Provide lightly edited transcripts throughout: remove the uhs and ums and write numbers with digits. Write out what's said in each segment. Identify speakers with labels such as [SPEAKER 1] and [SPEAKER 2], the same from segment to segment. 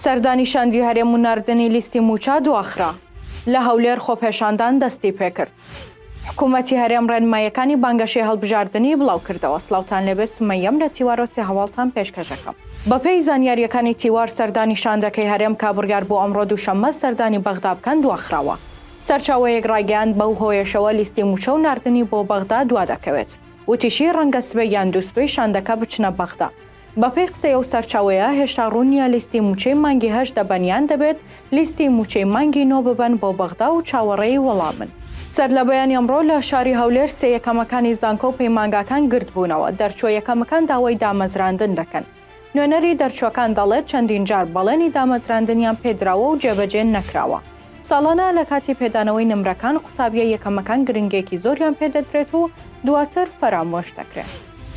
[SPEAKER 1] سەردانیشاندی هەرێم و ناردنی لیستی موچە دواخرا لە هەولێر خۆپێشاندان دەستی پێکرد. حکوومەتی هەرێم ڕێنماییەکانی بانگەشەی هەڵبژاردننی بڵاو کردەوە. سڵاوتان لەبێ سومەیەم لە تیوارۆسی هەواڵتان پێشکەشەکەم. بەپێی زانیاریەکانی تیوار سەردانیشاندەکەی هەرێم کابڕیار بۆ ئەمڕۆ دووشەممە سەردانی بەغدا بکەن دواخراوە. سەرچاوەیەک ڕاگەیاند بەو هۆیەشەوە لیستی موچە و ناردنی بۆ بەغدا دوا دەکەوێت. وتیشی ڕەنگە سبەی یان دووسبەی شاندەکە بچنە بەغدا. بەپێی قسەیە و سەرچاوەیە هێشتا ڕوون نییە لیستی موچەی مانگی هەشت دەبەنیان دەبێت لیستی موچەی مانگی نۆ ببەن بۆ بەغدا و چاوەڕێی وەڵامن. سەر لە بەیانی ئەمڕۆ لە شاری هەولێر سێ یەکەمەکانی زانکۆ و پەیمانگاکان گرت بوونەوە. دەرچۆ یەکەمەکان داوای دامەزراندن دەکەن. نوێنەری دەرچۆکان دەڵێت چەندین جار بەڵێنی دامەزراندنیان پێدراوە و جێبەجێ نەکراوە. ساڵانە لە کاتی پێدانەوەی نمرەکان قوتابیە یەکەمەکان گرنگێکی زۆریان پێدەدرێت و دواتر فەرامۆش دەکرێت.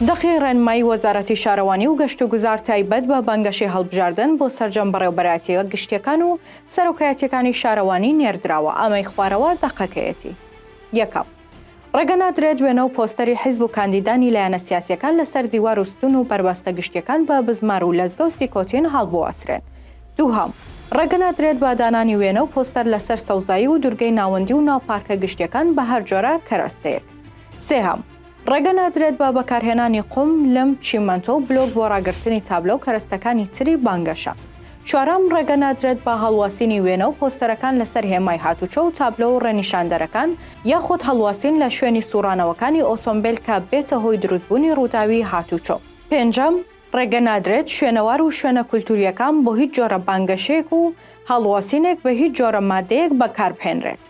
[SPEAKER 1] دەخی ڕێنمایی وەزارەتی شارەوانی و گەشت و گوزار تایبەت بە بانگەشەی هەڵبژاردن بۆ سەرجەم بەڕێوەبەرایەتیە گشتیەکان و سەرۆکایەتیەکانی شارەوانی نێردراوە. ئامای خوارەوە دەقەکەیەتی. یەکەم ڕێگە نادرێت دوێنە و پۆستەری حیزب و کاندیدانی لایەنە سیاسیەکان لەسەر دیوار و ستون و بەربەستە گشتیەکان بە بزمار و لەزگە و سیکۆتین هەڵبوەسرێن. دووهەم ڕێگە نادرێت بە دانانی وێنە و پۆستەر لەسەر سەوزایی و دورگەی ناوەندی و ناوپارکە گشتیەکان بە هەر جۆرە کەرەستەیەک. سێهەم ڕێگە نادرێت بە بەکارهێنانی قوم لەم چیمەنتۆ و بلۆک بۆ ڕاگررتنی تابلە و کەرەستەکانی تری بانگەشە. چوارەم ڕێگە نادرێت بە هەڵواسینی وێنە و پۆستەرەکان لەسەر هێمای هاتوچۆ و تابلە و ڕێنیشاندەرەکان یاخود هەڵواسین لە شوێنی سوڕانەوەکانی ئۆتۆمبیل کە بێتە هۆی دروستبوونی ڕووداوی هاتوچۆ. پێنجەم ڕێگە نادرێت شوێنەوار و شوێنە کولتوریەکان بۆ هیچ جۆرە بانگەشەیەک و هەڵواسینێک بە هیچ جۆرە مادەیەک بەکاربهێنرێت.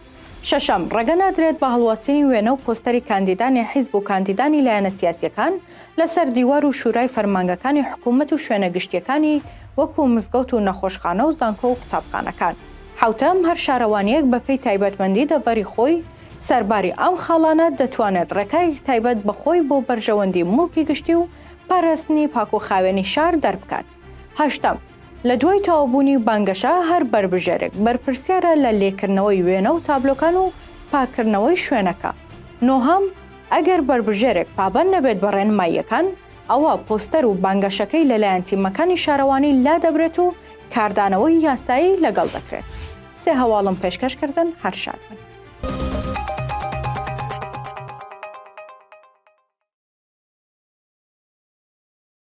[SPEAKER 1] شەشەم ڕێگە نادرێت بە هەڵواسینی وێنە و پۆستەری کاندیدانی حیزب و کاندیدانی لایەنە سیاسیەکان لەسەر دیوار و شورای فەرمانگەکانی حکوومەت و شوێنە گشتیەکانی وەکو مزگەوت و نەخۆشخانە و زانکۆ و قوتابخانەکان. حوتەم هەر شارەوانیەک بەپێی تایبەتمەندی دەڤەری خۆی سەرباری ئەم خاڵانە دەتوانێت ڕێکاری تایبەت بەخۆی بۆ بەرژەوەندی موڵکی گشتی و پاراستنی پاک و خاوێنی شار دەربکات. هەشتەم لە دوای تەواوبوونی بانگەشە هەر بربژێرێک بەرپرسیارە لە لێکردنەوەی وێنە و تابلۆکان و پاکردنەوەی شوێنەکە. نۆهەم ئەگەر بربژێرێک پابەند نەبێت بە ڕێنماییەکان ئەوە پۆستەر و بانگەشەکەی لەلایەن تیمەکانی شارەوانی لا دەبرێت و کاردانەوەی یاسایی لەگەڵ دەکرێت. سێ هەواڵم پێشکەشکردن هەر شاد بن.